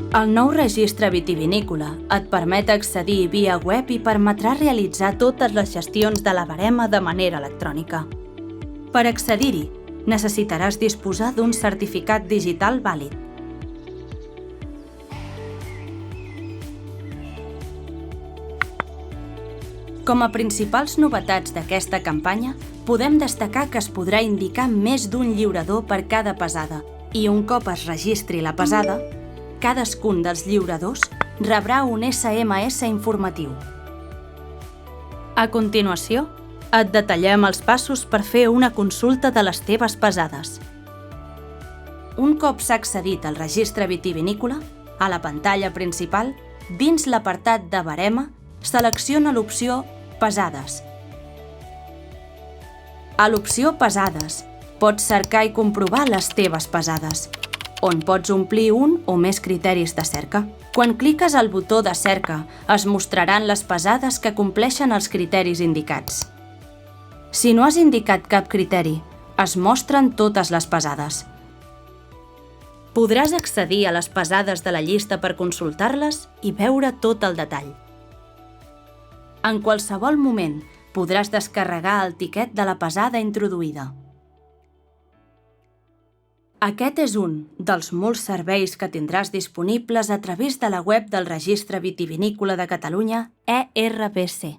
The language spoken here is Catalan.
El nou registre vitivinícola et permet accedir via web i permetrà realitzar totes les gestions de la barema de manera electrònica. Per accedir-hi, necessitaràs disposar d'un certificat digital vàlid. Com a principals novetats d'aquesta campanya, podem destacar que es podrà indicar més d'un lliurador per cada pesada i un cop es registri la pesada, cadascun dels lliuradors rebrà un SMS informatiu. A continuació, et detallem els passos per fer una consulta de les teves pesades. Un cop s'ha accedit al registre vitivinícola, a la pantalla principal, dins l'apartat de barema, selecciona l'opció Pesades. A l'opció Pesades, pots cercar i comprovar les teves pesades, on pots omplir un o més criteris de cerca. Quan cliques al botó de cerca, es mostraran les pesades que compleixen els criteris indicats. Si no has indicat cap criteri, es mostren totes les pesades. Podràs accedir a les pesades de la llista per consultar-les i veure tot el detall. En qualsevol moment podràs descarregar el tiquet de la pesada introduïda. Aquest és un dels molts serveis que tindràs disponibles a través de la web del Registre Vitivinícola de Catalunya, ERVC.